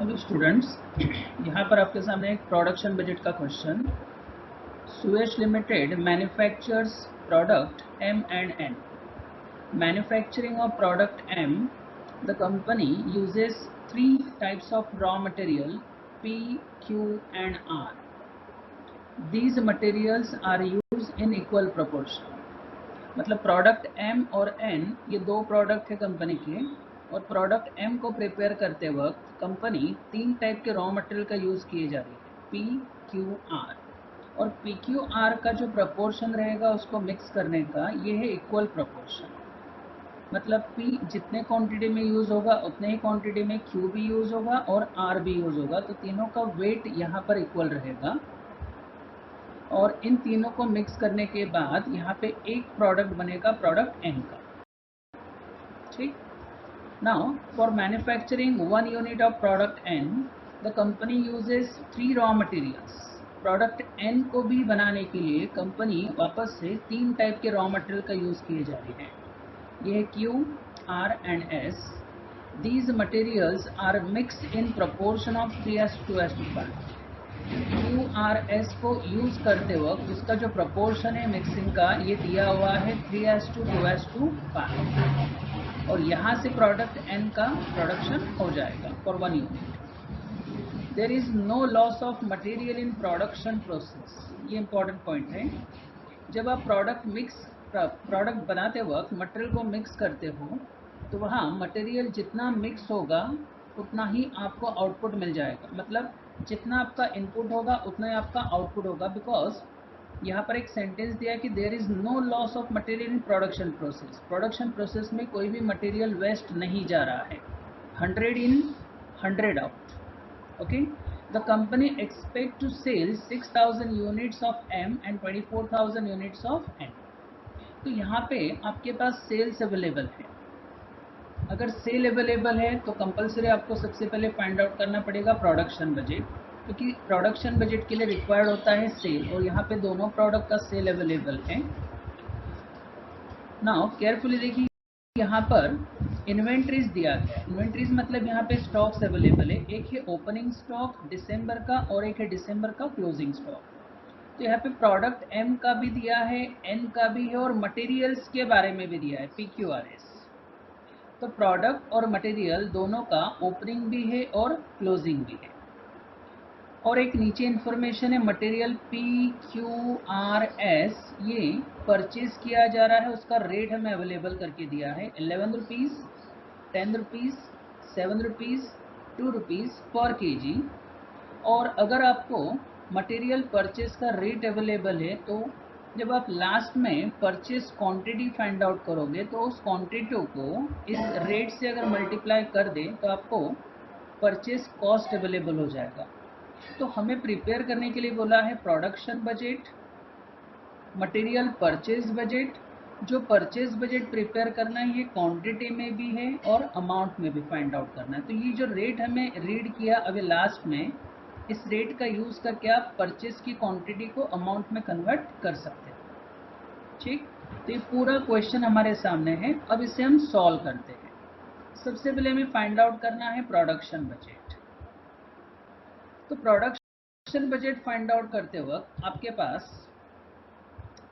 Hello students, यहाँ पर आपके सामने एक प्रोडक्शन बजट का question. Suyash limited manufactures product M and N. Manufacturing of product M, the company uses three types of raw material P, Q and R. These materials are used in equal proportion. मतलब product M और N ये दो product है company के, और product M को prepare करते वक्त कंपनी तीन टाइप के रॉ मटेरियल का यूज़ किए जा रही है, P, Q, R। और P, Q, R का जो प्रपोर्शन रहेगा उसको मिक्स करने का ये है इक्वल प्रपोर्शन। मतलब P जितने क्वांटिटी में यूज़ होगा उतने ही क्वांटिटी में Q भी यूज़ होगा और R भी यूज़ होगा, तो तीनों का वेट यहाँ पर इक्वल रहेगा। और इन तीनों को मिक्स करने के बाद यहाँ पे एक प्रोडक्ट बनेगा प्रोडक्ट N का। ठीक। Now, for manufacturing 1 unit of product N, the company uses 3 raw materials. Product N को भी बनाने के लिए कंपनी वापस से तीन टाइप के रॉ मटेरियल का यूज़ किए जा रहे हैं। ये है Q, R and S. These materials are mixed in proportion of 3:2:5. Q, R, S को यूज़ करते वक्त उसका जो प्रपोर्शन है मिक्सिंग का ये दिया हुआ है 3:2:5, और यहाँ से प्रोडक्ट N का प्रोडक्शन हो जाएगा for 1 unit. There is no loss of material in production process. ये इंपॉर्टेंट पॉइंट है। जब आप प्रोडक्ट बनाते वक्त मटेरियल को मिक्स करते हो तो वहाँ मटेरियल जितना मिक्स होगा उतना ही आपको आउटपुट मिल जाएगा। मतलब जितना आपका इनपुट होगा उतना ही आपका आउटपुट होगा, बिकॉज यहाँ पर एक सेंटेंस दिया है कि there is no loss of material in production process. Production process में कोई भी मटेरियल वेस्ट नहीं जा रहा है। 100 in 100 out. Okay. The company expect to sell 6000 units of M and 24,000 units of N। तो यहाँ पे आपके पास सेल्स अवेलेबल है। अगर सेल अवेलेबल है तो कंपलसरी आपको सबसे पहले फाइंड आउट करना पड़ेगा प्रोडक्शन बजट, क्योंकि प्रोडक्शन बजट के लिए रिक्वायर्ड होता है सेल, और यहाँ पे दोनों प्रोडक्ट का सेल अवेलेबल है। नाउ केयरफुली देखिए, यहाँ पर इन्वेंट्रीज दिया गया। इन्वेंट्रीज मतलब यहाँ पे स्टॉक्स अवेलेबल है। एक है ओपनिंग स्टॉक दिसंबर का और एक है दिसंबर का क्लोजिंग स्टॉक। तो यहाँ पे प्रोडक्ट M का भी दिया है, N का भी है, और मटेरियल्स के बारे में भी दिया है PQRS। तो प्रोडक्ट और मटेरियल दोनों का ओपनिंग भी है और क्लोजिंग भी है। और एक नीचे इन्फॉर्मेशन है, मटेरियल PQRS ये परचेज किया जा रहा है, उसका रेट हमें अवेलेबल करके दिया है 11 रुपीज़, 10 रुपीज़, 7 रुपीज़, 2 रुपीज़ पर केजी। और अगर आपको मटेरियल परचेज का रेट अवेलेबल है तो जब आप लास्ट में परचेज क्वांटिटी फाइंड आउट करोगे तो उस क्वांटिटी को इस रेट से अगर मल्टीप्लाई कर दें तो आपको परचेज कॉस्ट अवेलेबल हो जाएगा। तो हमें प्रिपेयर करने के लिए बोला है production budget, material purchase budget. जो परचेज बजट प्रिपेयर करना है ये क्वांटिटी में भी है और अमाउंट में भी फाइंड आउट करना है। तो ये जो रेट हमें रीड किया अभी लास्ट में, इस रेट का यूज़ करके आप परचेज की क्वांटिटी को अमाउंट में कन्वर्ट कर सकते हैं। ठीक। तो ये पूरा क्वेश्चन हमारे सामने है। अब इसे हम सॉल्व करते हैं। सबसे पहले हमें फाइंड आउट करना है प्रोडक्शन बजट। तो प्रोडक्शन बजट फाइंड आउट करते वक्त आपके पास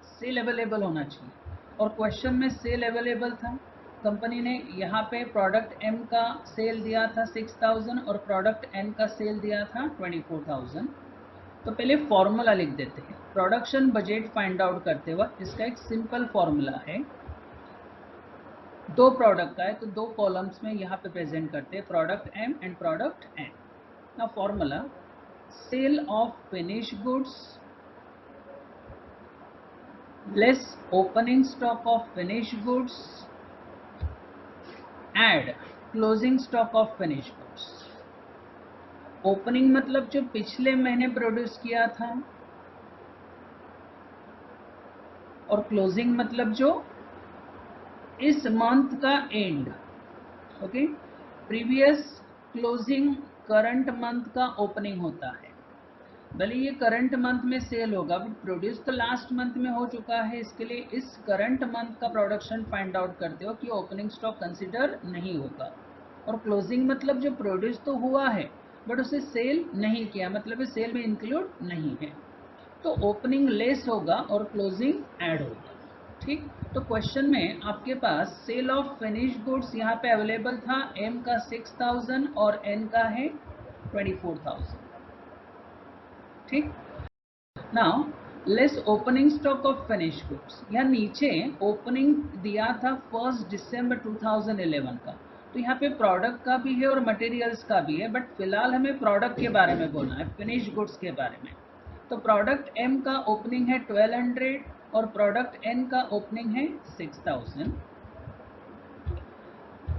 सेल अवेलेबल होना चाहिए, और क्वेश्चन में सेल अवेलेबल था। कंपनी ने यहाँ पे प्रोडक्ट M का सेल दिया था 6000 और प्रोडक्ट N का सेल दिया था 24,000। तो पहले फॉर्मूला लिख देते हैं। प्रोडक्शन बजट फाइंड आउट करते वक्त इसका एक सिंपल फॉर्मूला है। दो प्रोडक्ट का है तो दो कॉलम्स में यहाँ पे प्रेजेंट करते हैं, product M and product N। ना formula, sale of finish goods less opening stock of finished goods add closing stock of finished goods। Opening मतलब जो पिछले महीने प्रोड्यूस किया था, और क्लोजिंग मतलब जो इस मंथ का and. Okay. Previous closing current month का ओपनिंग होता है। भले ये करंट मंथ में सेल होगा बट प्रोड्यूस तो लास्ट मंथ में हो चुका है, इसके लिए इस करंट मंथ का प्रोडक्शन फाइंड आउट करते हो कि ओपनिंग स्टॉक कंसिडर नहीं होगा। और क्लोजिंग मतलब जो प्रोड्यूस तो हुआ है बट उसे सेल नहीं किया, मतलब सेल में इंक्लूड नहीं है, तो ओपनिंग लेस होगा और क्लोजिंग ऐड होगा। ठीक, तो क्वेश्चन में आपके पास सेल ऑफ फिनिश गुड्स यहाँ पे अवेलेबल था, एम का 6000 और एन का है 24,000। ठीक, now less opening stock of finish goods, यहाँ नीचे ओपनिंग दिया था 1 दिसंबर 2011 का, तो यहाँ पे प्रोडक्ट का भी है और मटेरियल्स का भी है, बट फिलहाल हमें प्रोडक्ट के बारे में बोलना है, फिनिश गुड्स के बारे में। तो प्रोडक्ट एम का ओपनिंग है 1200 और प्रोडक्ट एन का ओपनिंग है 6000।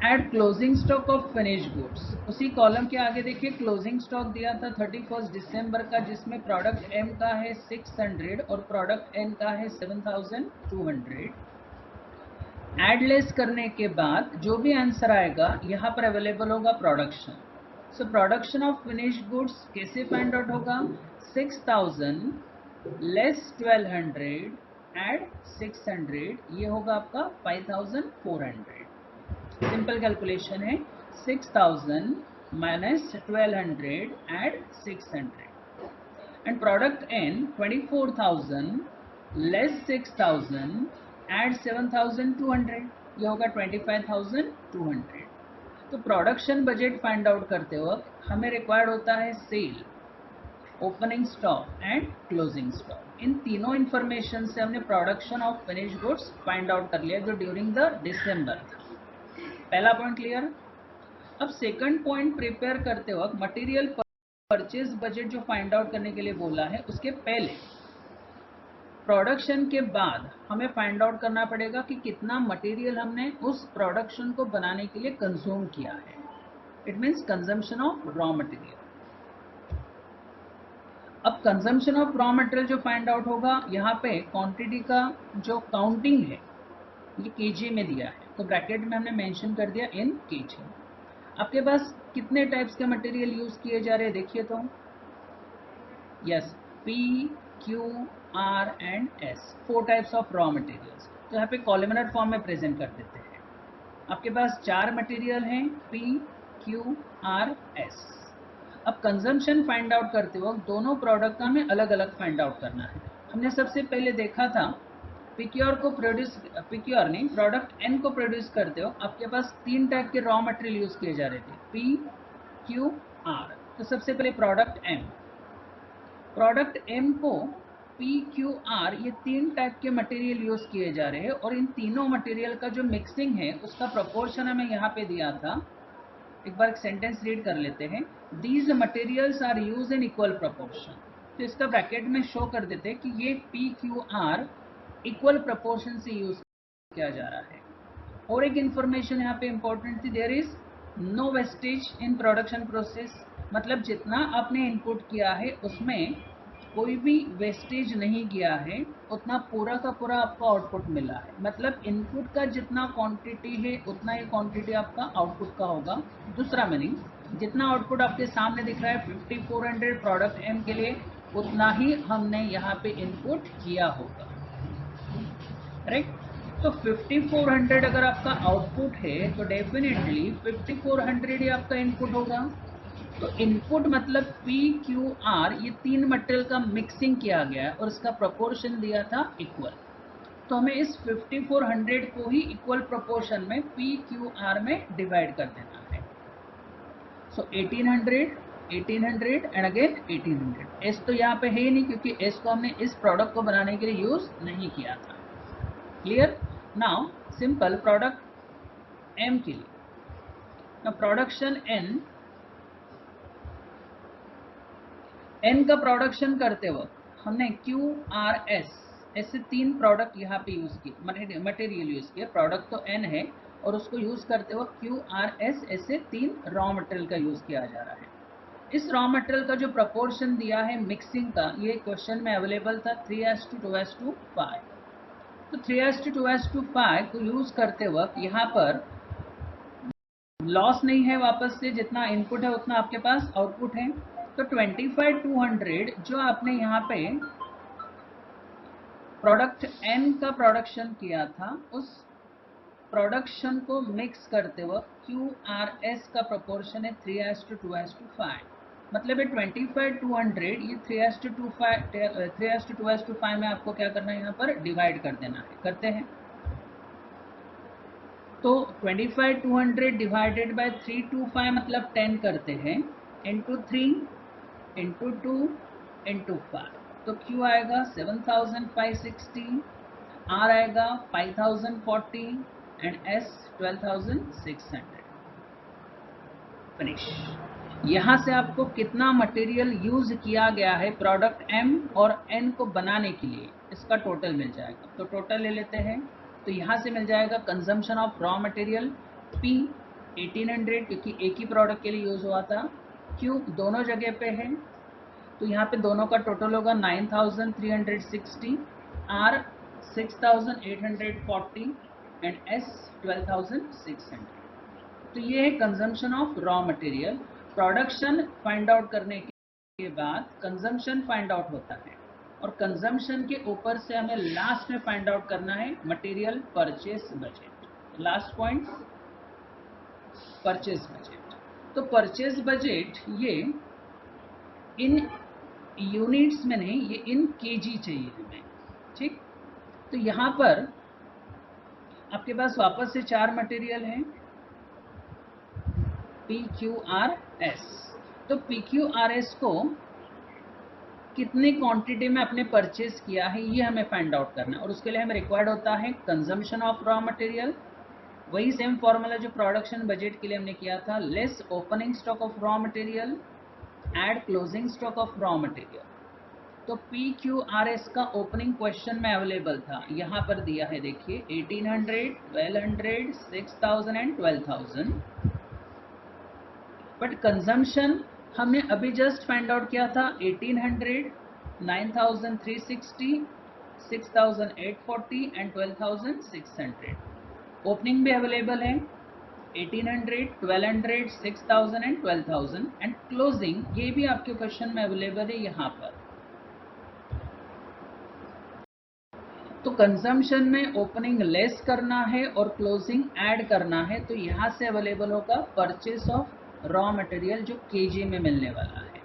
Add closing stock of finish goods, उसी कॉलम के आगे देखिए क्लोजिंग स्टॉक दिया था 31 दिसंबर का, जिसमें प्रोडक्ट एम का है 600 और प्रोडक्ट एन का है 7200। एड लेस करने के बाद जो भी आंसर आएगा यहाँ पर अवेलेबल होगा production. So production of finish goods कैसे फाइंड आउट होगा, 6000 लेस 1200 एड 600, ये होगा आपका 5400। सिंपल कैलकुलेशन है, 6000 minus 1200 add 600 and product N 24,000 less 6000 add 7200, ये होगा 25,200। तो प्रोडक्शन बजट फाइंड आउट करते वक्त हमें रिक्वायर्ड होता है sale, opening stock and closing stock. इन तीनों इंफॉर्मेशन से हमने production of finish goods find out कर लिया जो ड्यूरिंग द दिसंबर था। पहला पॉइंट क्लियर। अब सेकंड पॉइंट प्रिपेयर करते वक्त मटेरियल परचेज बजट जो फाइंड आउट करने के लिए बोला है, उसके पहले प्रोडक्शन के बाद हमें फाइंड आउट करना पड़ेगा कि कितना मटेरियल हमने उस प्रोडक्शन को बनाने के लिए कंज्यूम किया है। It means consumption of raw material. अब कंजम्पशन ऑफ रॉ मटेरियल जो फाइंड आउट होगा, यहाँ पे क्वांटिटी का जो काउंटिंग है ये केजी में दिया है, तो ब्रैकेट में हमने मेंशन कर दिया इन केजी। आपके पास कितने टाइप्स के मटेरियल यूज किए जा रहे हैं देखिए तो, yes, P Q R and S, 4 types of raw materials. तो यहाँ पे कॉलमनर फॉर्म में प्रेजेंट कर देते हैं। आपके पास 4 मटेरियल हैं, पी क्यू आर एस। अब कंजम्पशन फाइंड आउट करते वक्त दोनों प्रोडक्ट का हमें अलग अलग फाइंड आउट करना है। हमने सबसे पहले देखा था पिक्योर को प्रोड्यूस, पिक्योर नहीं, प्रोडक्ट एन को प्रोड्यूस करते हो आपके पास 3 टाइप के रॉ मटेरियल यूज किए जा रहे थे, पी क्यू आर। तो सबसे पहले प्रोडक्ट एम, प्रोडक्ट एम को पी क्यू आर, ये 3 टाइप के मटेरियल यूज किए जा रहे हैं और इन तीनों मटेरियल का जो मिक्सिंग है उसका प्रोपोर्शन हमें यहाँ पे दिया था। एक बार सेंटेंस रीड कर लेते हैं, these materials are use in equal proportion. तो इसका ब्रैकेट में शो कर देते हैं कि ये P Q R equal proportion से यूज किया जा रहा है। और एक इंफॉर्मेशन यहाँ पे इंपॉर्टेंट थी, there is no wastage in production process, मतलब जितना आपने इनपुट किया है उसमें कोई भी वेस्टेज नहीं गया है, उतना पूरा का पूरा आपका आउटपुट मिला है। मतलब इनपुट का जितना क्वांटिटी है उतना ही क्वांटिटी आपका आउटपुट का होगा। दूसरा मीनिंग, जितना आउटपुट आपके सामने दिख रहा है 5400 प्रोडक्ट एम के लिए, उतना ही हमने यहाँ पे इनपुट किया होगा। राइट, तो 5400 अगर आपका आउटपुट है तो डेफिनेटली 5400 ही आपका इनपुट होगा। तो इनपुट मतलब पी क्यू आर, ये 3 मटेरियल का मिक्सिंग किया गया है और इसका प्रोपोर्शन दिया था इक्वल। तो हमें इस 5400 को ही इक्वल प्रोपोर्शन में पी क्यू आर में डिवाइड कर देना है। सो 1800 एंड अगेन 1800। एस तो यहाँ पे है ही नहीं क्योंकि एस को हमने इस प्रोडक्ट को बनाने के लिए यूज नहीं किया था। Clear. Now simple product M के लिए, नाउ प्रोडक्शन एन का प्रोडक्शन करते वक्त हमने क्यू आर एस ऐसे 3 प्रोडक्ट यहाँ पे यूज किए, मटेरियल यूज किया। प्रोडक्ट तो एन है और उसको यूज करते वक्त क्यू आर एस ऐसे 3 रॉ मटेरियल का यूज किया जा रहा है। इस रॉ मटेरियल का जो प्रपोर्शन दिया है मिक्सिंग का, ये क्वेश्चन में अवेलेबल था 3:2:5। तो 3:2:5 को यूज करते वक्त यहाँ पर लॉस नहीं है, वापस से जितना इनपुट है उतना आपके पास आउटपुट है। तो 25,200 जो आपने यहाँ पे प्रोडक्ट एन का प्रोडक्शन किया था, उस प्रोडक्शन को मिक्स करते वक्त क्यू आर एस का प्रोपोर्शन है 3:2:5। मतलब ये 25/200 ये 3:2:5 में आपको क्या करना है, यहाँ पर डिवाइड कर देना है। करते हैं तो 25/200 डिवाइडेड बाय 325 मतलब 10 करते हैं, इंटू 3 इंटू 2 इंटू 5, तो Q आएगा 7560, R आएगा 5040 एंड S 12600। फिनिश। यहाँ से आपको कितना मटेरियल यूज किया गया है प्रोडक्ट M और N को बनाने के लिए, इसका टोटल मिल जाएगा। तो टोटल ले लेते हैं, तो यहाँ से मिल जाएगा consumption of raw material P 1800 क्योंकि एक ही प्रोडक्ट के लिए यूज हुआ था, Q दोनों जगह पे है तो यहाँ पे दोनों का टोटल होगा 9360, R 6840 एंड S 12600। तो ये है consumption of raw material. Production find out करने के बाद कंजम्पशन फाइंड आउट होता है और कंजम्पशन के ऊपर से हमें लास्ट में फाइंड आउट करना है material purchase budget. Last point purchase budget. तो परचेस बजट ये इन यूनिट्स में नहीं, ये इन केजी चाहिए हमें, ठीक। तो यहाँ पर आपके पास वापस से 4 मटेरियल हैं PQRS। तो PQRS को कितने क्वांटिटी में आपने परचेज किया है ये हमें फाइंड आउट करना है और उसके लिए हमें रिक्वायर्ड होता है कंजम्पशन ऑफ रॉ मटेरियल, वही सेम फॉर्मूला जो प्रोडक्शन बजट के लिए हमने किया था, less opening stock of raw material add closing stock of raw material. तो PQRS का ओपनिंग क्वेश्चन में अवेलेबल था, यहाँ पर दिया है देखिए 1800, 1200, 6000 एंड 12000। बट कंजम्पशन हमने अभी जस्ट फाइंड आउट किया था 1800, 9360, 6840 एंड 12600। ओपनिंग भी अवेलेबल है 1800, 1200, 6000 एंड 12000 एंड क्लोजिंग ये भी आपके क्वेश्चन में अवेलेबल है यहाँ पर। तो कंजम्पशन में ओपनिंग लेस करना है और क्लोजिंग ऐड करना है, तो यहाँ से अवेलेबल होगा परचेस ऑफ रॉ मटेरियल जो केजी में मिलने वाला है।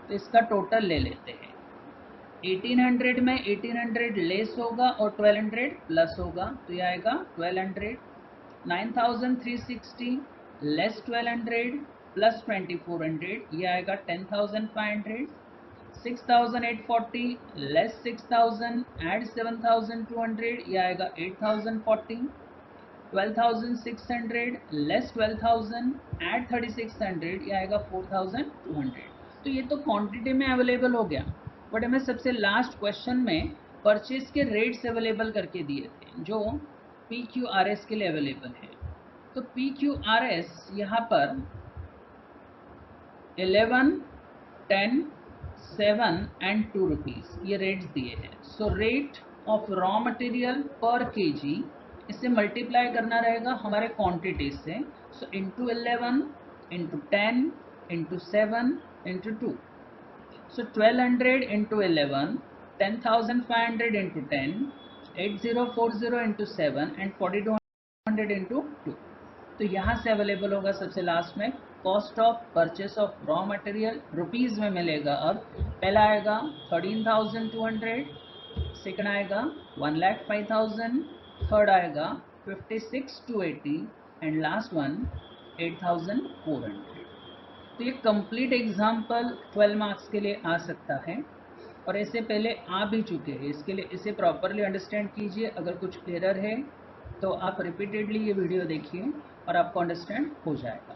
तो इसका टोटल ले लेते हैं। 1800 में 1800 लेस होगा और 1200 प्लस होगा, तो यह आएगा 1200। 9360 लेस 1200 प्लस 2400, ये आएगा 10500। 6840 लेस 6000 एड 7200, ये आएगा 8040। 12600 लेस 12000 एड 3600, ये आएगा 4200। तो ये तो क्वांटिटी में अवेलेबल हो गया, बट हमें सबसे लास्ट क्वेश्चन में परचेज के रेट्स अवेलेबल करके दिए थे जो PQRS के लिए अवेलेबल है। तो PQRS यहाँ पर 11, 10, 7 एंड 2 रुपीज़ ये रेट्स दिए हैं। So rate of raw material per KG, इससे मल्टीप्लाई करना रहेगा हमारे क्वांटिटी से। So into 11 into 10 into 7 into 2। So 1200 into 11, 10,500 into 10, 8040 into 7 and 4200 into 2। तो यहाँ से अवेलेबल होगा सबसे लास्ट में cost of purchase of raw material rupees में मिलेगा। अब पहला आएगा 13,200, सेकंड आएगा 1,05,000, थर्ड आएगा 56,280 एंड लास्ट वन 8,400। तो ये कंप्लीट एग्जाम्पल 12 मार्क्स के लिए आ सकता है और ऐसे पहले आ भी चुके हैं। इसके लिए इसे प्रॉपरली अंडरस्टैंड कीजिए। अगर कुछ एरर है तो आप रिपीटेडली ये वीडियो देखिए और आपको अंडरस्टैंड हो जाएगा।